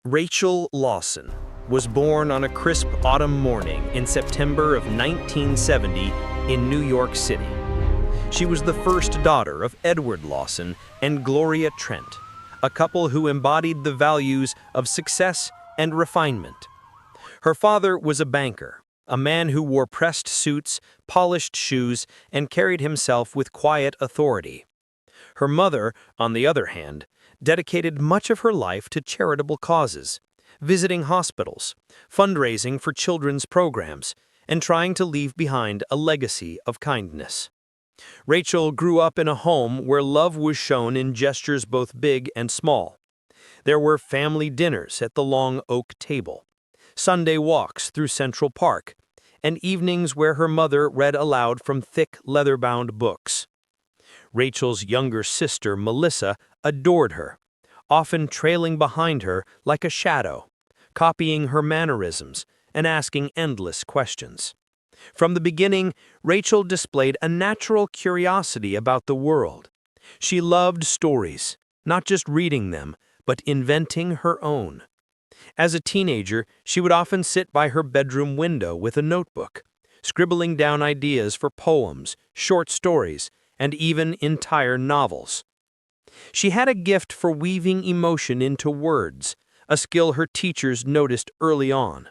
Rachel Lawson was born on a crisp autumn morning in September of 1970 in New York City. She was the first daughter of Edward Lawson and Gloria Trent, a couple who embodied the values of success and refinement. Her father was a banker, a man who wore pressed suits, polished shoes, and carried himself with quiet authority. Her mother, on the other hand, dedicated much of her life to charitable causes, visiting hospitals, fundraising for children's programs, and trying to leave behind a legacy of kindness. Rachel grew up in a home where love was shown in gestures both big and small. There were family dinners at the long oak table, Sunday walks through Central Park, and evenings where her mother read aloud from thick leather-bound books. Rachel's younger sister, Melissa, adored her, often trailing behind her like a shadow, copying her mannerisms and asking endless questions. From the beginning, Rachel displayed a natural curiosity about the world. She loved stories, not just reading them, but inventing her own. As a teenager, she would often sit by her bedroom window with a notebook, scribbling down ideas for poems, short stories, and even entire novels. She had a gift for weaving emotion into words, a skill her teachers noticed early on.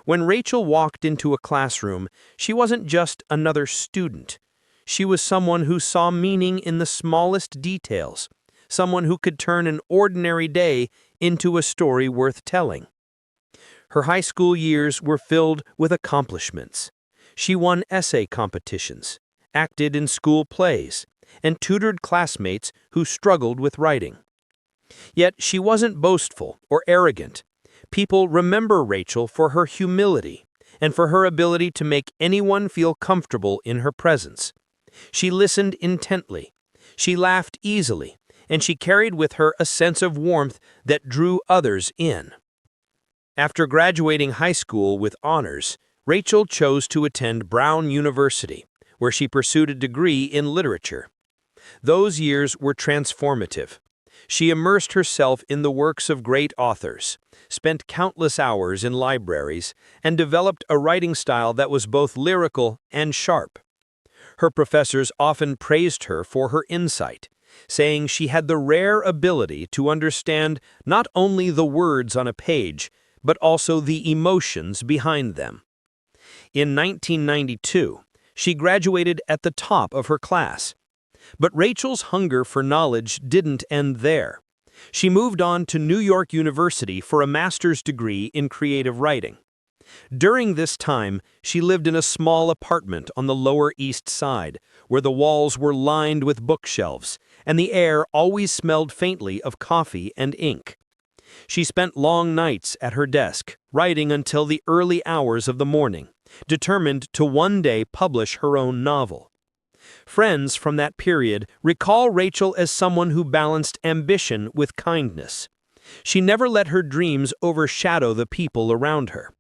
When Rachel walked into a classroom, she wasn't just another student. She was someone who saw meaning in the smallest details, someone who could turn an ordinary day into a story worth telling. Her high school years were filled with accomplishments. She won essay competitions, acted in school plays, and tutored classmates who struggled with writing. Yet she wasn't boastful or arrogant. People remember Rachel for her humility and for her ability to make anyone feel comfortable in her presence. She listened intently, she laughed easily, and she carried with her a sense of warmth that drew others in. After graduating high school with honors, Rachel chose to attend Brown University, where she pursued a degree in literature. Those years were transformative. She immersed herself in the works of great authors, spent countless hours in libraries, and developed a writing style that was both lyrical and sharp. Her professors often praised her for her insight, saying she had the rare ability to understand not only the words on a page, but also the emotions behind them. In 1992, she graduated at the top of her class. But Rachel's hunger for knowledge didn't end there. She moved on to New York University for a master's degree in creative writing. During this time, she lived in a small apartment on the Lower East Side, where the walls were lined with bookshelves, and the air always smelled faintly of coffee and ink. She spent long nights at her desk, writing until the early hours of the morning, determined to one day publish her own novel. Friends from that period recall Rachel as someone who balanced ambition with kindness. She never let her dreams overshadow the people around her.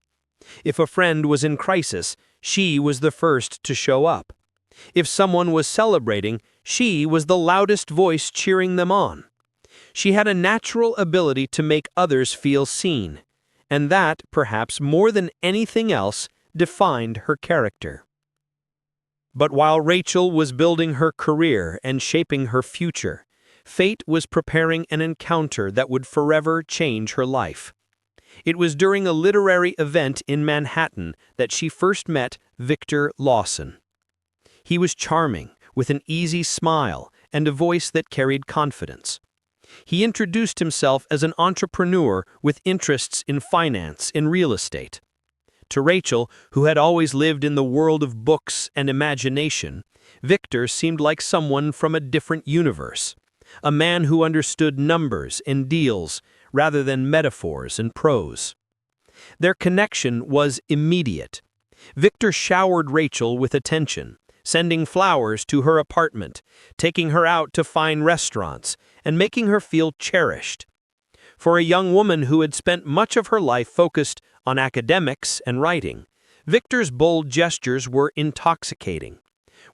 If a friend was in crisis, she was the first to show up. If someone was celebrating, she was the loudest voice cheering them on. She had a natural ability to make others feel seen, and that, perhaps more than anything else, defined her character. But while Rachel was building her career and shaping her future, fate was preparing an encounter that would forever change her life. It was during a literary event in Manhattan that she first met Victor Lawson. He was charming, with an easy smile and a voice that carried confidence. He introduced himself as an entrepreneur with interests in finance and real estate. To Rachel, who had always lived in the world of books and imagination, Victor seemed like someone from a different universe, a man who understood numbers and deals rather than metaphors and prose. Their connection was immediate. Victor showered Rachel with attention, sending flowers to her apartment, taking her out to fine restaurants, and making her feel cherished. For a young woman who had spent much of her life focused on academics and writing, Victor's bold gestures were intoxicating.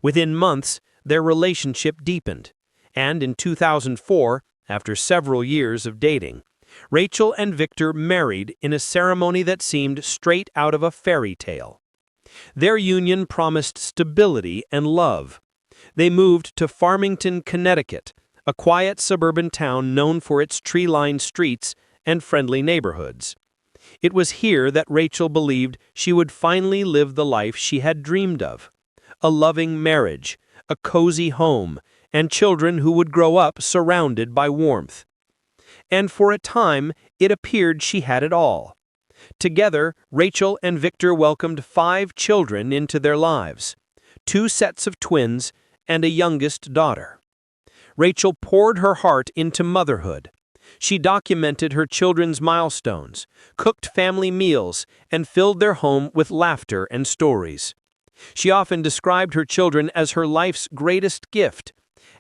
Within months, their relationship deepened, and in 2004, after several years of dating, Rachel and Victor married in a ceremony that seemed straight out of a fairy tale. Their union promised stability and love. They moved to Farmington, Connecticut, a quiet suburban town known for its tree-lined streets and friendly neighborhoods. It was here that Rachel believed she would finally live the life she had dreamed of: a loving marriage, a cozy home, and children who would grow up surrounded by warmth. And for a time, it appeared she had it all. Together, Rachel and Victor welcomed 5 children into their lives: 2 sets of twins and a youngest daughter. Rachel poured her heart into motherhood. She documented her children's milestones, cooked family meals, and filled their home with laughter and stories. She often described her children as her life's greatest gift,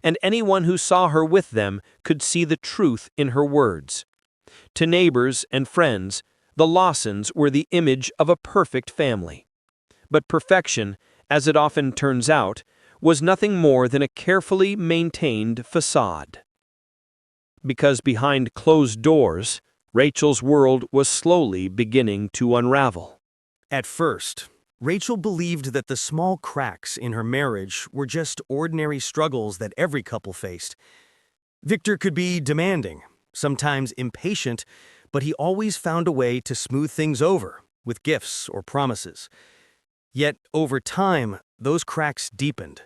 and anyone who saw her with them could see the truth in her words. To neighbors and friends, the Lawsons were the image of a perfect family. But perfection, as it often turns out, was nothing more than a carefully maintained facade. Because behind closed doors, Rachel's world was slowly beginning to unravel. At first, Rachel believed that the small cracks in her marriage were just ordinary struggles that every couple faced. Victor could be demanding, sometimes impatient, but he always found a way to smooth things over with gifts or promises. Yet, over time, those cracks deepened,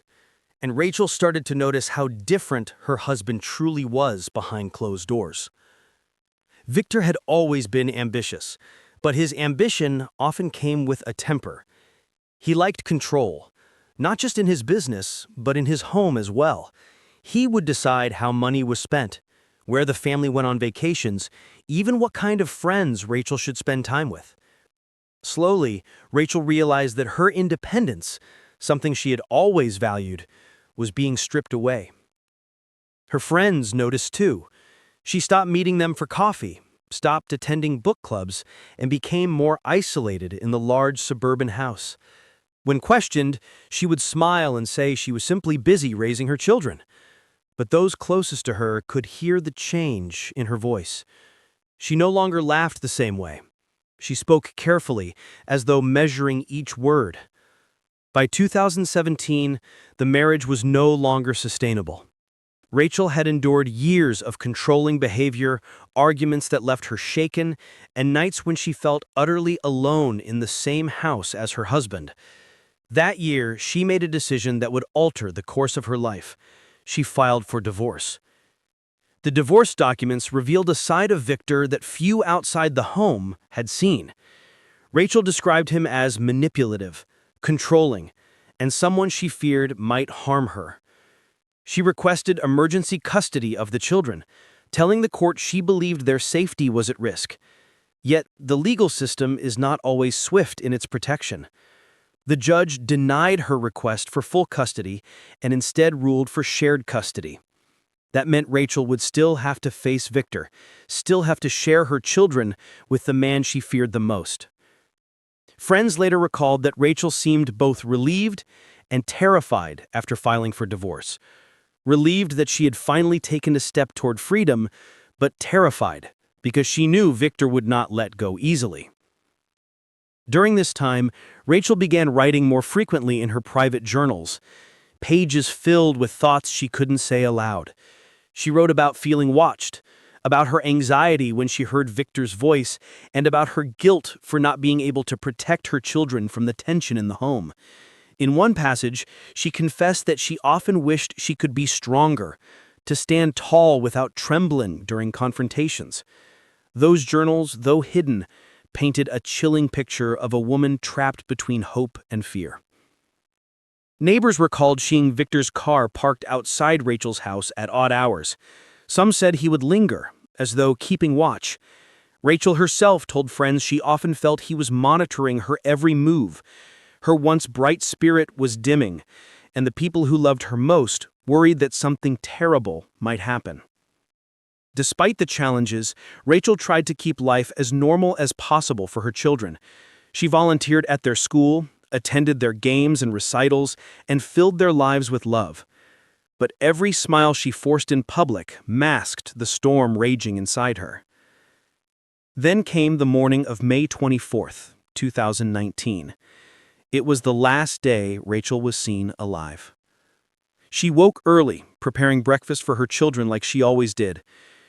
and Rachel started to notice how different her husband truly was behind closed doors. Victor had always been ambitious, but his ambition often came with a temper. He liked control, not just in his business, but in his home as well. He would decide how money was spent, where the family went on vacations, even what kind of friends Rachel should spend time with. Slowly, Rachel realized that her independence, something she had always valued, was being stripped away. Her friends noticed too. She stopped meeting them for coffee, stopped attending book clubs, and became more isolated in the large suburban house. When questioned, she would smile and say she was simply busy raising her children. But those closest to her could hear the change in her voice. She no longer laughed the same way. She spoke carefully, as though measuring each word. By 2017, the marriage was no longer sustainable. Rachel had endured years of controlling behavior, arguments that left her shaken, and nights when she felt utterly alone in the same house as her husband. That year, she made a decision that would alter the course of her life. She filed for divorce. The divorce documents revealed a side of Victor that few outside the home had seen. Rachel described him as manipulative, controlling, and someone she feared might harm her. She requested emergency custody of the children, telling the court she believed their safety was at risk. Yet, the legal system is not always swift in its protection. The judge denied her request for full custody and instead ruled for shared custody. That meant Rachel would still have to face Victor, still have to share her children with the man she feared the most. Friends later recalled that Rachel seemed both relieved and terrified after filing for divorce. Relieved that she had finally taken a step toward freedom, but terrified because she knew Victor would not let go easily. During this time, Rachel began writing more frequently in her private journals, pages filled with thoughts she couldn't say aloud. She wrote about feeling watched, about her anxiety when she heard Victor's voice, and about her guilt for not being able to protect her children from the tension in the home. In one passage, she confessed that she often wished she could be stronger, to stand tall without trembling during confrontations. Those journals, though hidden, painted a chilling picture of a woman trapped between hope and fear. Neighbors recalled seeing Victor's car parked outside Rachel's house at odd hours. Some said he would linger, as though keeping watch. Rachel herself told friends she often felt he was monitoring her every move. Her once bright spirit was dimming, and the people who loved her most worried that something terrible might happen. Despite the challenges, Rachel tried to keep life as normal as possible for her children. She volunteered at their school, attended their games and recitals, and filled their lives with love. But every smile she forced in public masked the storm raging inside her. Then came the morning of May 24th, 2019. It was the last day Rachel was seen alive. She woke early, preparing breakfast for her children like she always did.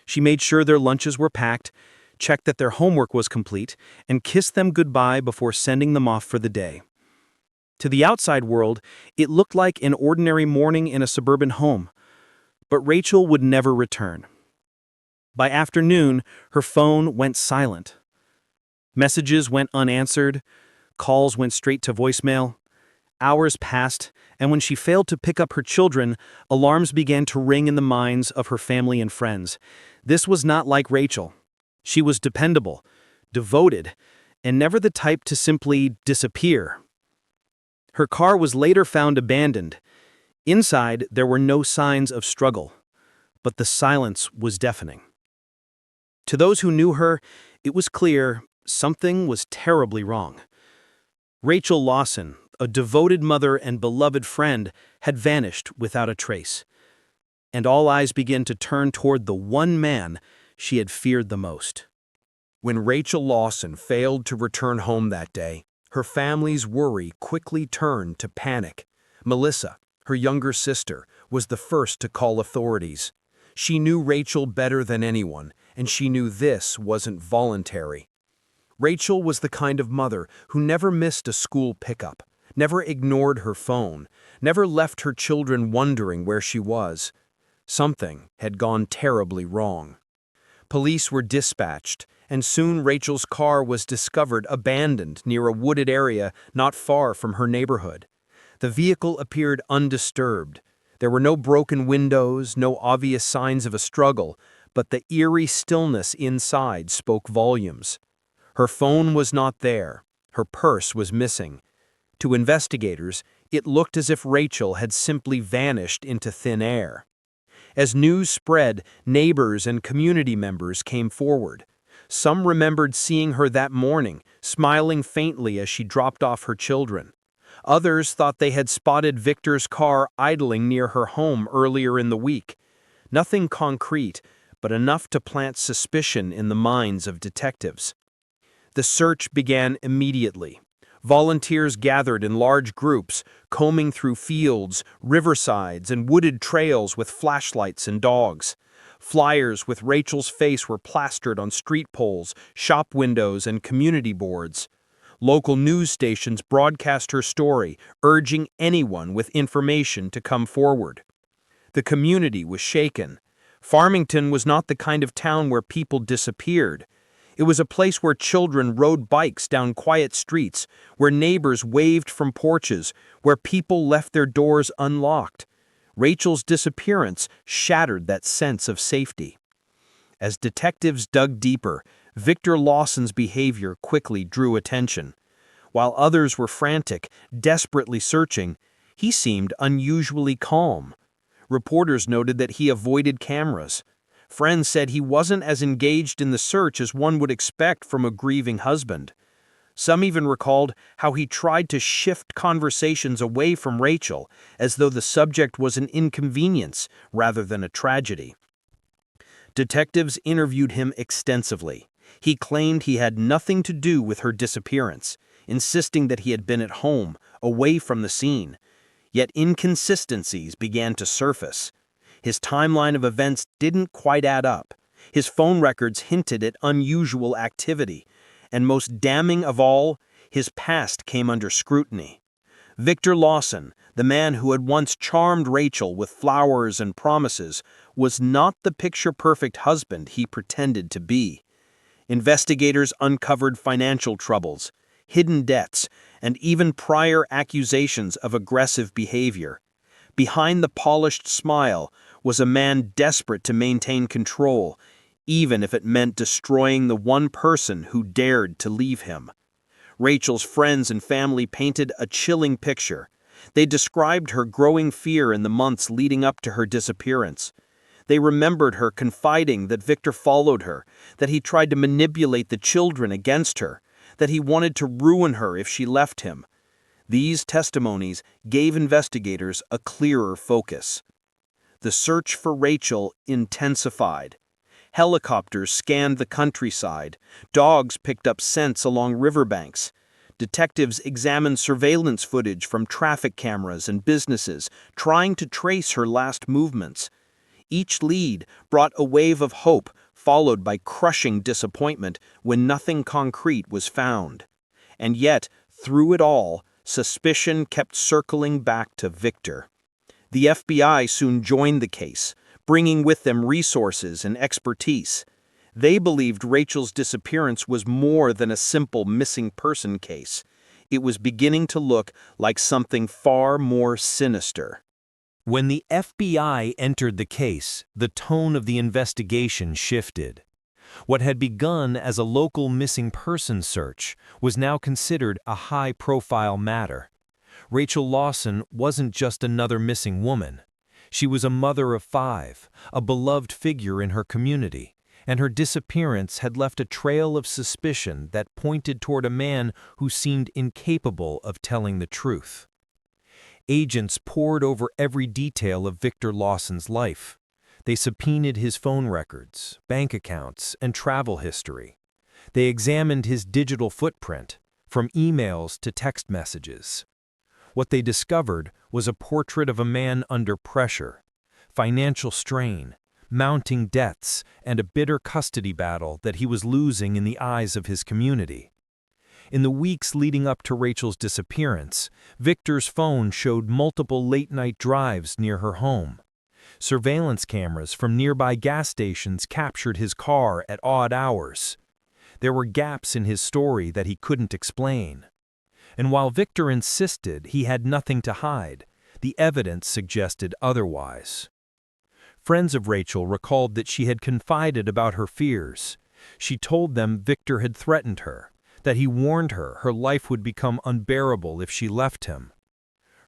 She made sure their lunches were packed, checked that their homework was complete, and kissed them goodbye before sending them off for the day. To the outside world, it looked like an ordinary morning in a suburban home. But Rachel would never return. By afternoon, her phone went silent. Messages went unanswered, calls went straight to voicemail. Hours passed, and when she failed to pick up her children, alarms began to ring in the minds of her family and friends. This was not like Rachel. She was dependable, devoted, and never the type to simply disappear. Her car was later found abandoned. Inside, there were no signs of struggle, but the silence was deafening. To those who knew her, it was clear something was terribly wrong. Rachel Lawson, a devoted mother and beloved friend, had vanished without a trace. And all eyes began to turn toward the one man she had feared the most. When Rachel Lawson failed to return home that day, her family's worry quickly turned to panic. Melissa, her younger sister, was the first to call authorities. She knew Rachel better than anyone, and she knew this wasn't voluntary. Rachel was the kind of mother who never missed a school pickup, never ignored her phone, never left her children wondering where she was. Something had gone terribly wrong. Police were dispatched, and soon Rachel's car was discovered abandoned near a wooded area not far from her neighborhood. The vehicle appeared undisturbed. There were no broken windows, no obvious signs of a struggle, but the eerie stillness inside spoke volumes. Her phone was not there. Her purse was missing. To investigators, it looked as if Rachel had simply vanished into thin air. As news spread, neighbors and community members came forward. Some remembered seeing her that morning, smiling faintly as she dropped off her children. Others thought they had spotted Victor's car idling near her home earlier in the week. Nothing concrete, but enough to plant suspicion in the minds of detectives. The search began immediately. Volunteers gathered in large groups, combing through fields, riversides, and wooded trails with flashlights and dogs. Flyers with Rachel's face were plastered on street poles, shop windows, and community boards. Local news stations broadcast her story, urging anyone with information to come forward. The community was shaken. Farmington was not the kind of town where people disappeared. It was a place where children rode bikes down quiet streets, where neighbors waved from porches, where people left their doors unlocked. Rachel's disappearance shattered that sense of safety. As detectives dug deeper, Victor Lawson's behavior quickly drew attention. While others were frantic, desperately searching, he seemed unusually calm. Reporters noted that he avoided cameras. Friends said he wasn't as engaged in the search as one would expect from a grieving husband. Some even recalled how he tried to shift conversations away from Rachel, as though the subject was an inconvenience rather than a tragedy. Detectives interviewed him extensively. He claimed he had nothing to do with her disappearance, insisting that he had been at home, away from the scene. Yet inconsistencies began to surface. His timeline of events didn't quite add up. His phone records hinted at unusual activity. And most damning of all, his past came under scrutiny. Victor Lawson, the man who had once charmed Rachel with flowers and promises, was not the picture-perfect husband he pretended to be. Investigators uncovered financial troubles, hidden debts, and even prior accusations of aggressive behavior. Behind the polished smile was a man desperate to maintain control, even if it meant destroying the one person who dared to leave him. Rachel's friends and family painted a chilling picture. They described her growing fear in the months leading up to her disappearance. They remembered her confiding that Victor followed her, that he tried to manipulate the children against her, that he wanted to ruin her if she left him. These testimonies gave investigators a clearer focus. The search for Rachel intensified. Helicopters scanned the countryside. Dogs picked up scents along riverbanks. Detectives examined surveillance footage from traffic cameras and businesses, trying to trace her last movements. Each lead brought a wave of hope, followed by crushing disappointment when nothing concrete was found. And yet, through it all, suspicion kept circling back to Victor. The FBI soon joined the case, bringing with them resources and expertise. They believed Rachel's disappearance was more than a simple missing person case. It was beginning to look like something far more sinister. When the FBI entered the case, the tone of the investigation shifted. What had begun as a local missing person search was now considered a high-profile matter. Rachel Lawson wasn't just another missing woman. She was a mother of 5, a beloved figure in her community, and her disappearance had left a trail of suspicion that pointed toward a man who seemed incapable of telling the truth. Agents pored over every detail of Victor Lawson's life. They subpoenaed his phone records, bank accounts, and travel history. They examined his digital footprint, from emails to text messages. What they discovered was a portrait of a man under pressure, financial strain, mounting debts, and a bitter custody battle that he was losing in the eyes of his community. In the weeks leading up to Rachel's disappearance, Victor's phone showed multiple late-night drives near her home. Surveillance cameras from nearby gas stations captured his car at odd hours. There were gaps in his story that he couldn't explain. And while Victor insisted he had nothing to hide, the evidence suggested otherwise. Friends of Rachel recalled that she had confided about her fears. She told them Victor had threatened her, that he warned her life would become unbearable if she left him.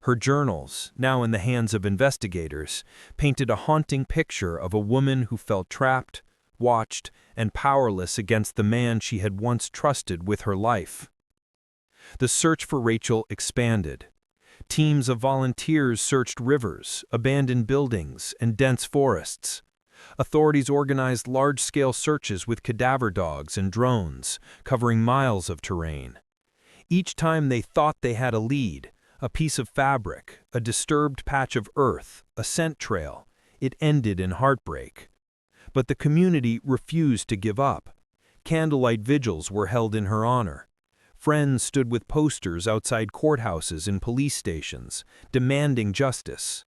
Her journals, now in the hands of investigators, painted a haunting picture of a woman who felt trapped, watched, and powerless against the man she had once trusted with her life. The search for Rachel expanded. Teams of volunteers searched rivers, abandoned buildings, and dense forests. Authorities organized large-scale searches with cadaver dogs and drones, covering miles of terrain. Each time they thought they had a lead, a piece of fabric, a disturbed patch of earth, a scent trail, it ended in heartbreak. But the community refused to give up. Candlelight vigils were held in her honor. Friends stood with posters outside courthouses and police stations, demanding justice.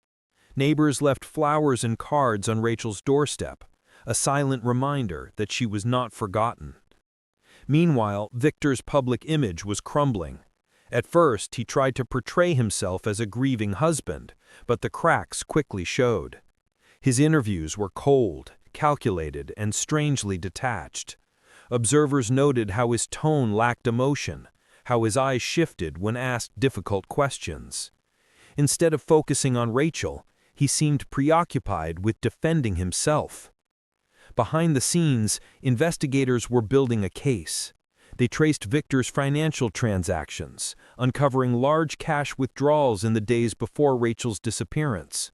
Neighbors left flowers and cards on Rachel's doorstep, a silent reminder that she was not forgotten. Meanwhile, Victor's public image was crumbling. At first, he tried to portray himself as a grieving husband, but the cracks quickly showed. His interviews were cold, calculated, and strangely detached. Observers noted how his tone lacked emotion, how his eyes shifted when asked difficult questions. Instead of focusing on Rachel, he seemed preoccupied with defending himself. Behind the scenes, investigators were building a case. They traced Victor's financial transactions, uncovering large cash withdrawals in the days before Rachel's disappearance.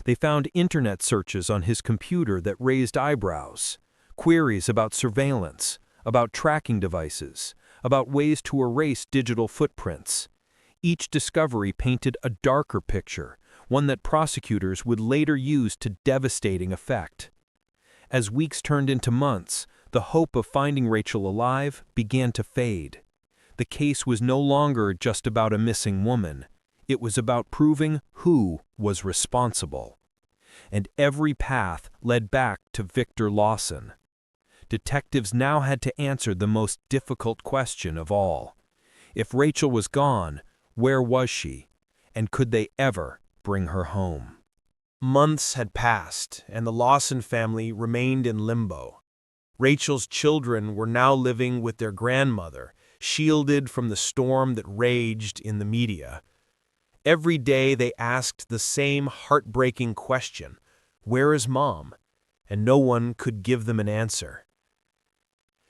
They found internet searches on his computer that raised eyebrows. Queries about surveillance, about tracking devices, about ways to erase digital footprints. Each discovery painted a darker picture, one that prosecutors would later use to devastating effect. As weeks turned into months, the hope of finding Rachel alive began to fade. The case was no longer just about a missing woman. It was about proving who was responsible. And every path led back to Victor Lawson. Detectives now had to answer the most difficult question of all. If Rachel was gone, where was she? And could they ever bring her home? Months had passed, and the Lawson family remained in limbo. Rachel's children were now living with their grandmother, shielded from the storm that raged in the media. Every day they asked the same heartbreaking question, "Where is Mom?" And no one could give them an answer.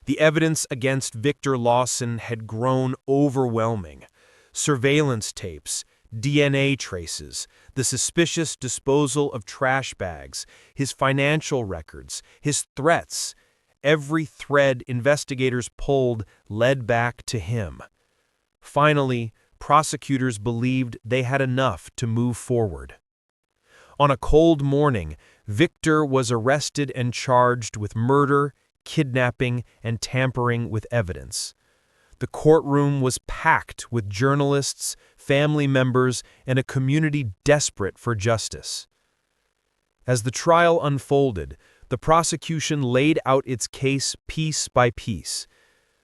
The evidence against Victor Lawson had grown overwhelming. Surveillance tapes, DNA traces, the suspicious disposal of trash bags, his financial records, his threats. Every thread investigators pulled led back to him. Finally, prosecutors believed they had enough to move forward. On a cold morning, Victor was arrested and charged with murder, kidnapping, and tampering with evidence. The courtroom was packed with journalists, family members, and a community desperate for justice. As the trial unfolded, the prosecution laid out its case piece by piece.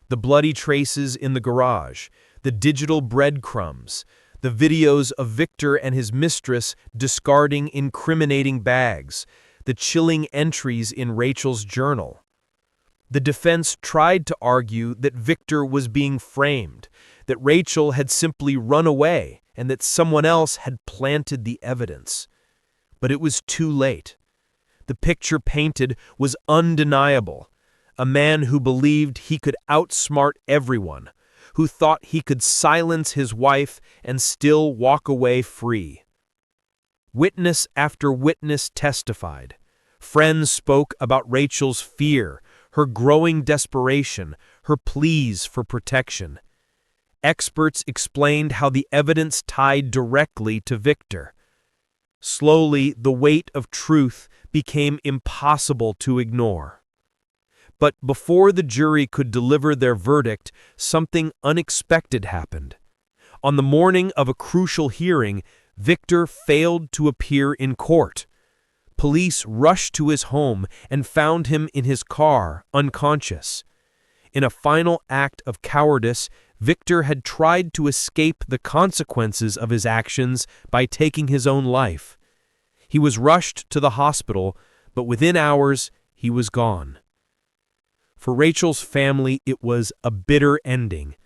The bloody traces in the garage, the digital breadcrumbs, the videos of Victor and his mistress discarding incriminating bags, the chilling entries in Rachel's journal. The defense tried to argue that Victor was being framed, that Rachel had simply run away, and that someone else had planted the evidence. But it was too late. The picture painted was undeniable. A man who believed he could outsmart everyone, who thought he could silence his wife and still walk away free. Witness after witness testified. Friends spoke about Rachel's fear, her growing desperation, her pleas for protection. Experts explained how the evidence tied directly to Victor. Slowly, the weight of truth became impossible to ignore. But before the jury could deliver their verdict, something unexpected happened. On the morning of a crucial hearing, Victor failed to appear in court. Police rushed to his home and found him in his car, unconscious. In a final act of cowardice, Victor had tried to escape the consequences of his actions by taking his own life. He was rushed to the hospital, but within hours, he was gone. For Rachel's family, it was a bitter ending.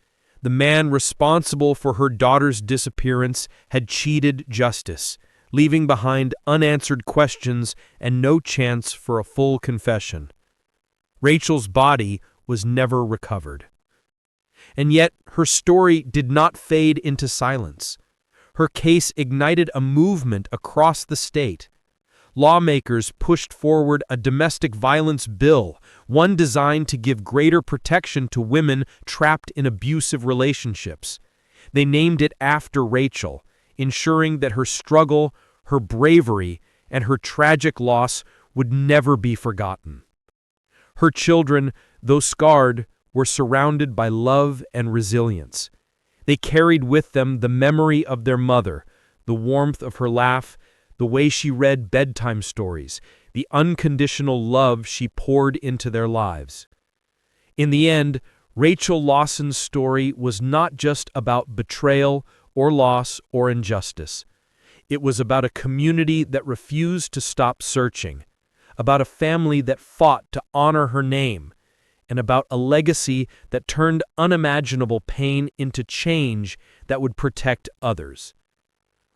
The man responsible for her daughter's disappearance had cheated justice, leaving behind unanswered questions and no chance for a full confession. Rachel's body was never recovered. And yet, her story did not fade into silence. Her case ignited a movement across the state. Lawmakers pushed forward a domestic violence bill, one designed to give greater protection to women trapped in abusive relationships. They named it after Rachel, ensuring that her struggle, her bravery, and her tragic loss would never be forgotten. Her children, though scarred, were surrounded by love and resilience. They carried with them the memory of their mother, the warmth of her laugh, the way she read bedtime stories, the unconditional love she poured into their lives. In the end, Rachel Lawson's story was not just about betrayal or loss or injustice. It was about a community that refused to stop searching, about a family that fought to honor her name, and about a legacy that turned unimaginable pain into change that would protect others.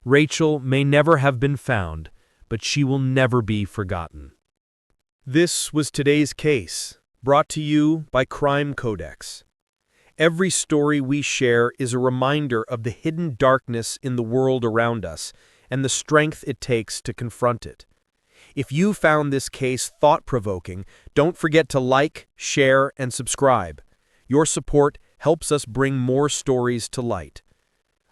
Rachel may never have been found, but she will never be forgotten. This was today's case, brought to you by Criminal Codex. Every story we share is a reminder of the hidden darkness in the world around us and the strength it takes to confront it. If you found this case thought-provoking, don't forget to like, share, and subscribe. Your support helps us bring more stories to light.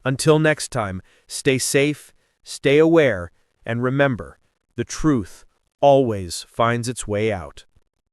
Until next time, stay safe, stay aware, and remember, the truth always finds its way out.